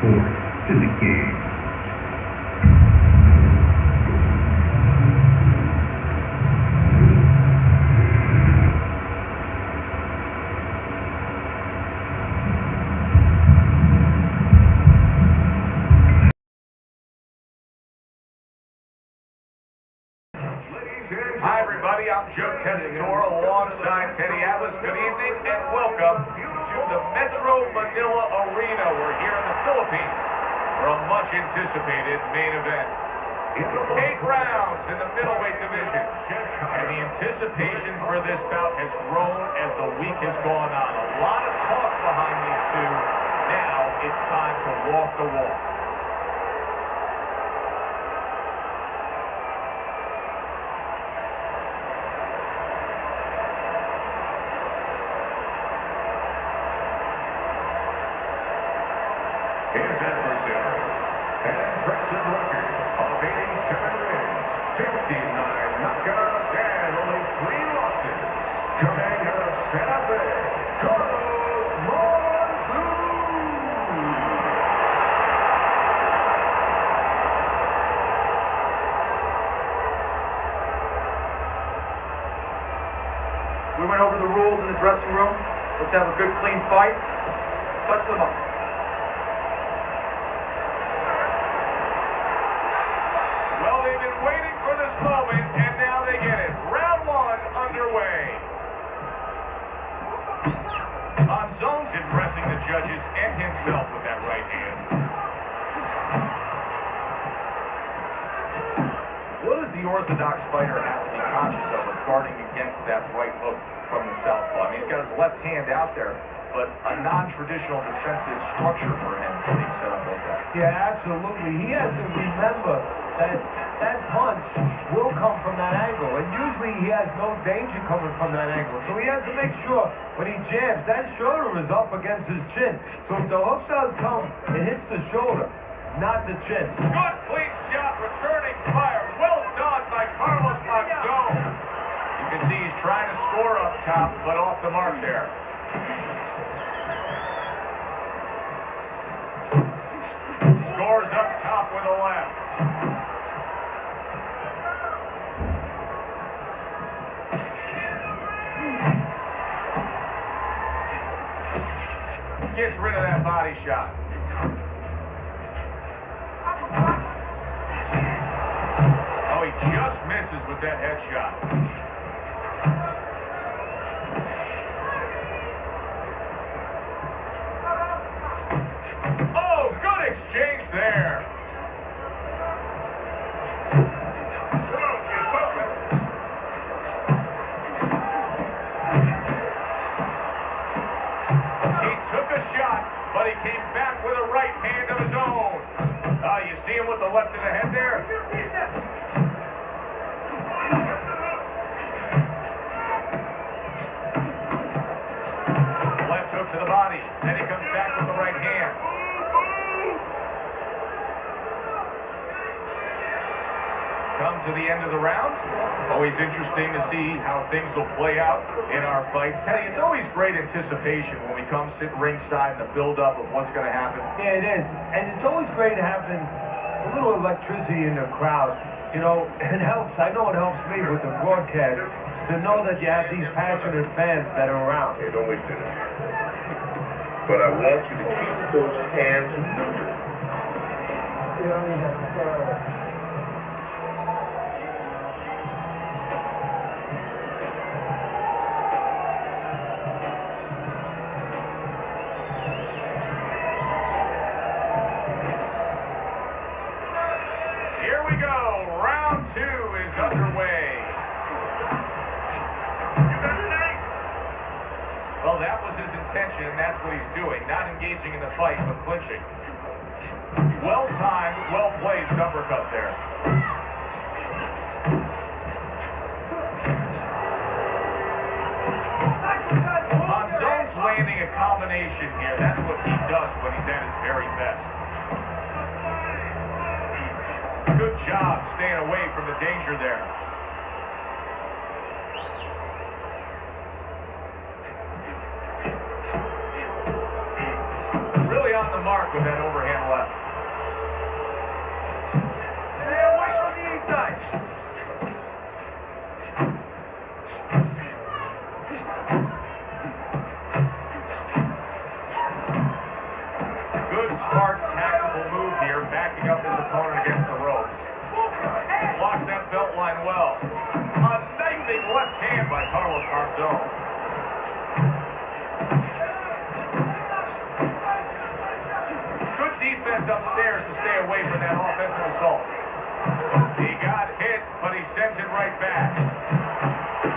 Report to the cage. Hi, everybody. I'm Joe Tessitore alongside Teddy Atlas. Good evening and welcome to the Metro Manila Arena. We're here in the Philippines for a much-anticipated main event. 8 rounds in the middleweight division. And the anticipation for this bout has grown as the week has gone on. A lot of talk behind these two. Now it's time to walk the walk. His adversary, an impressive record of 87 wins, 59 knockouts, and only 3 losses. Coming out of Santa Fe, Carlos Monzon. We went over the rules in the dressing room. Let's have a good, clean fight. Touch them up. Well, they've been waiting for this moment, and now they get it. Round 1 underway. Monzon's impressing the judges and himself with that right hand. What does the orthodox fighter have to be conscious of when guarding against that right hook from the southpaw? I mean, he's got his left hand out there, but a non-traditional defensive structure for him being set up like that. Yeah, absolutely. He has to remember that that punch will come from that angle, and usually he has no danger coming from that angle. So he has to make sure when he jabs, that shoulder is up against his chin. So if the hook does come, it hits the shoulder, not the chin. Good clean shot, returning fire. Well done by Carlos Monzon. You can see he's trying to score up top, but off the mark there. Scores up top with a left. Gets rid of that body shot. Oh, he just misses with that headshot. Oh, good exchange there. But he came back with a right hand of his own. You see him with the left in the head there? Left hook to the body. Then he comes back with the right hand. Come to the end of the round. Always interesting to see how things will play out in our fights. Teddy, it's always great anticipation when we come sit ringside and the build-up of what's going to happen. Yeah, it is. And it's always great having a little electricity in the crowd. You know, it helps. I know it helps me with the broadcast to know that you have these passionate fans that are around. Hey, don't waste it. But I want you to keep those hands neutral. Here we go. Round 2 is underway. Well, that was his intention, and that's what he's doing. Not engaging in the fight, but clinching. Well-timed, well-placed uppercut there. Monzon's landing a combination here. That's what he does when he's at his very best. Good job staying away from the danger there. Really on the mark with that overhand left. left hand by Carlos Monzon. Good defense upstairs to stay away from that offensive assault. He got hit, but he sends it right back.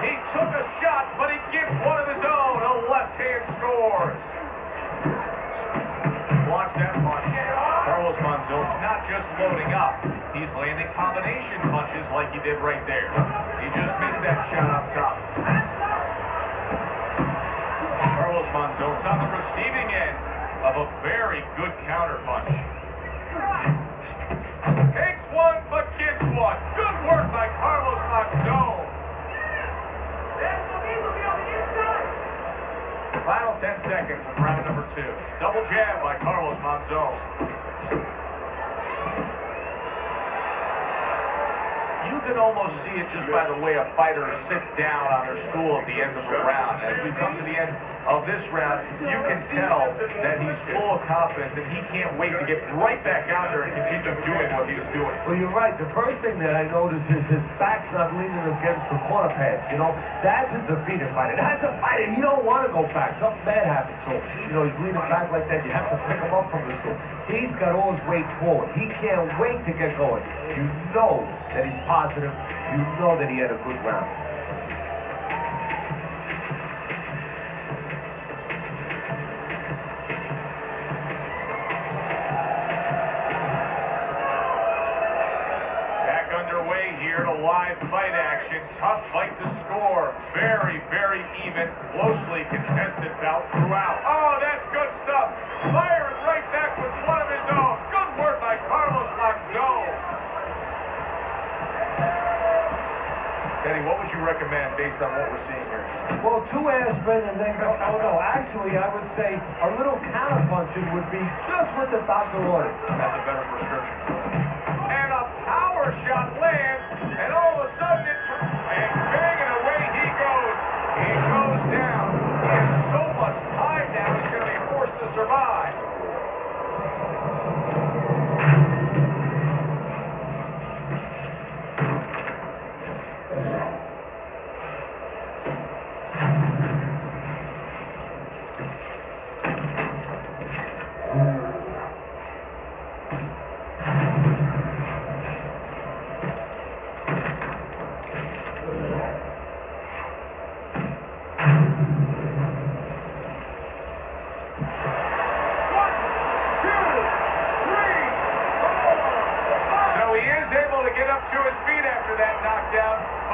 He took a shot, but he gives one of his own. A left hand scores. Watch that punch. Carlos Monzon's not just loading up. He's landing combination punches like he did right there. He just missed that shot up top. Carlos Monzon's on the receiving end of a very good counter punch. Takes one, but gives one. Good work by Carlos Monzon. Final 10 seconds of round number 2. Double jab by Carlos Monzon. You can almost see it just by the way a fighter sits down on their stool at the end of a round. As we come to the end of this round, you can tell that he's full of confidence and he can't wait to get right back out there and continue doing what he was doing. Well, you're right. The first thing that I noticed is his back's not leaning against the corner pads. You know, that's a defeated fighter. That's a fighter. He don't want to go back. Something bad happened. So, you know, he's leaning back like that. You have to pick him up from the stool. He's got all his weight forward. He can't wait to get going. You know that he's positive. You know that he had a good round. Back underway here to live fight action. Tough fight to score. Very, very even. Closely contested bout throughout. Oh, that's good stuff. Firing right back with one of his own. Good work by Carlos Monzon. Teddy, what would you recommend based on what we're seeing here? Well, 2 aspirin and then go. Oh, no. Actually, I would say a little counterpunching would be just what the doctor ordered. That's a better prescription. And a power shot lands, and all of a sudden and banging away he goes. He goes down. He has so much time now, he's going to be forced to survive.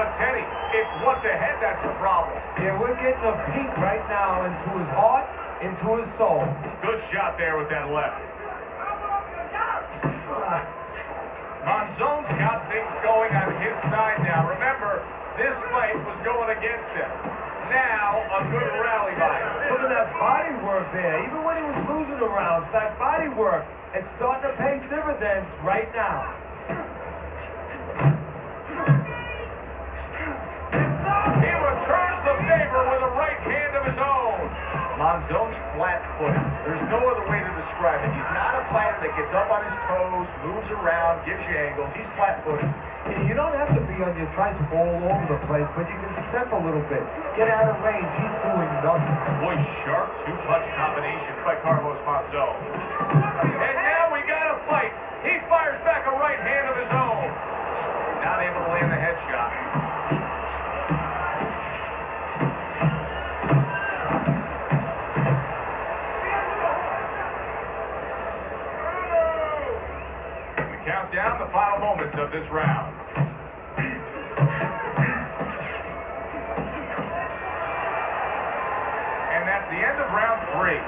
But Teddy, it's what's ahead that's the problem. Yeah, we're getting a peek right now into his heart, into his soul. Good shot there with that left. Monzon's got things going on his side now. Remember, this fight was going against him. Now, a good rally by him. Look at that body work there. Even when he was losing the rounds, that body work, it's starting to pay dividends right now. He returns the favor with a right hand of his own. Monzon's flat-footed. There's no other way to describe it. He's not a fighter that gets up on his toes, moves around, gives you angles. He's flat-footed. You don't have to be on your tricycle all over the place, but you can step a little bit. Get out of range. He's doing nothing. Boy, sharp two-punch combination by Carlos Monzon. And now we got a fight. He fires back a right hand of his own. Not able to land the headshot. Count down the final moments of this round. And that's the end of round 3.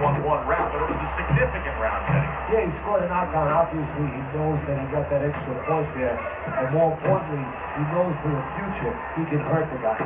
won one round, but it was a significant round, Teddy. Yeah, he scored a knockdown. Obviously, he knows that he got that extra point there. And more importantly, he knows for the future he can hurt the guy.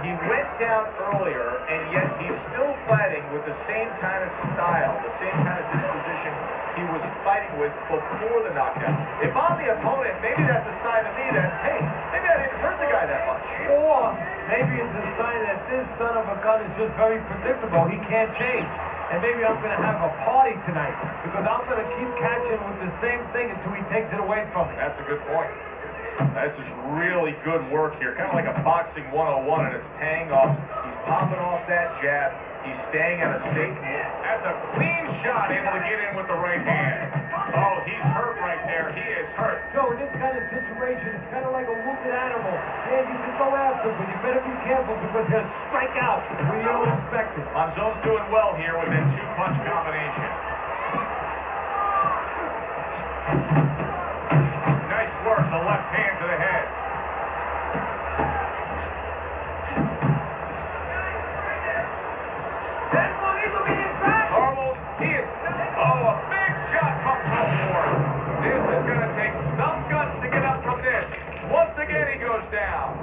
He went down earlier, and yet he's still fighting with the same kind of style, the same kind of disposition he was fighting with before the knockdown. If I'm the opponent, maybe that's a sign to me that, hey, maybe I didn't hurt the guy that much. Or maybe it's a sign that this son of a gun is just very predictable. He can't change. And maybe I'm going to have a party tonight because I'm going to keep catching with the same thing until he takes it away from me. That's a good point. This is really good work here, kind of like a boxing 101, and it's paying off. He's popping off that jab. He's staying at a safe. That's a clean shot, able to get in with the right hand. Oh, he's hurt right there. He is hurt. So in this kind of situation, it's kind of like a wounded animal. Yeah, you can go after him, but you better be careful because he'll strike out when you don't expect it. Monzon's doing well here with that two-punch combination. Nice work, the left hand to the head. Almost, he is, oh, a big shot comes home for him. This is going to take some guts to get up from this. Once again, he goes down.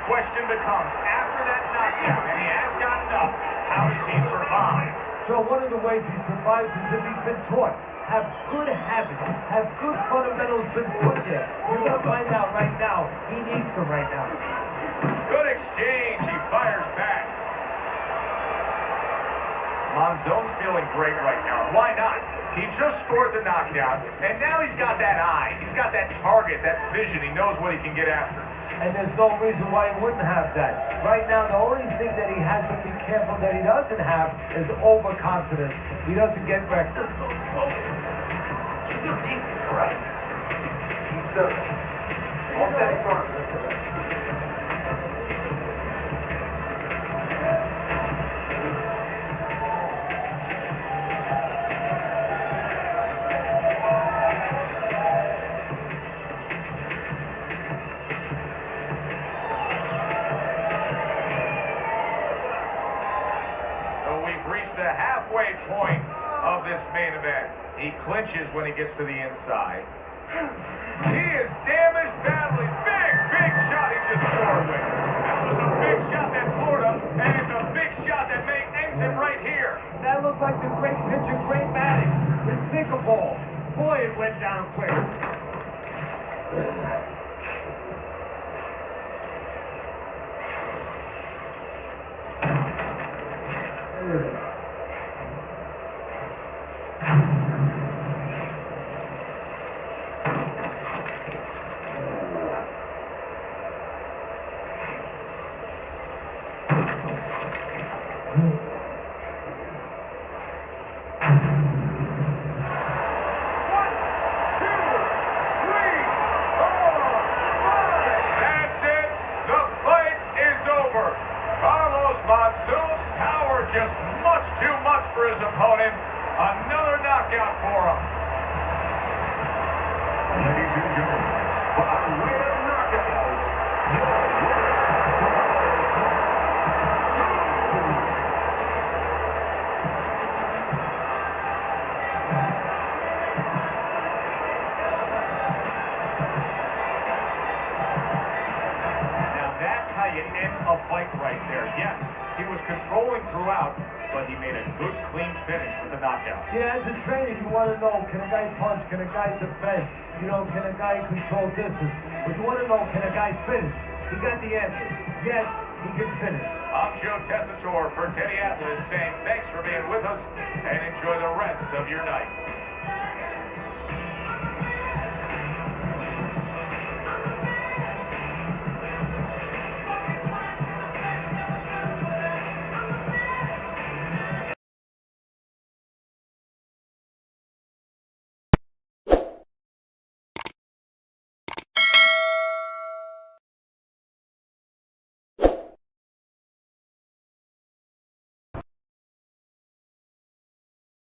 Question becomes, after that knockdown, and he has gotten up, how does he survive? So one of the ways he survives is if he's been taught. Have good habits. Have good fundamentals been put there. You're going to find out right now. He needs them right now. Good exchange. He fires back. Monzon's feeling great right now. Why not? He just scored the knockdown, and now he's got that eye. He's got that target, that vision. He knows what he can get after. And there's no reason why he wouldn't have that. Right now, the only thing that he has to be careful that he doesn't have is overconfidence. He doesn't get reckless. Right. He's all steady firm. The halfway point of this main event. He clinches when he gets to the inside. He is damaged badly. Big shot he just scored with. That was a big shot that floored him, and it's a big shot that ends him right here. That looked like the great pitcher, Great Maddox. The sinker ball. Boy, it went down quick. Monzon's power just much too much for his opponent. Another knockout for him. Ladies and gentlemen, by way of knockout, Now that's how you end a fight right there. Yes, he was controlling throughout, but he made a good, clean finish with the knockout. Yeah, as a trainer, you want to know, can a guy punch? Can a guy defend? You know, can a guy control distance? But you want to know, can a guy finish? He got the answer. Yes, he can finish. I'm Joe Tessitore for Teddy Atlas saying thanks for being with us and enjoy the rest of your night.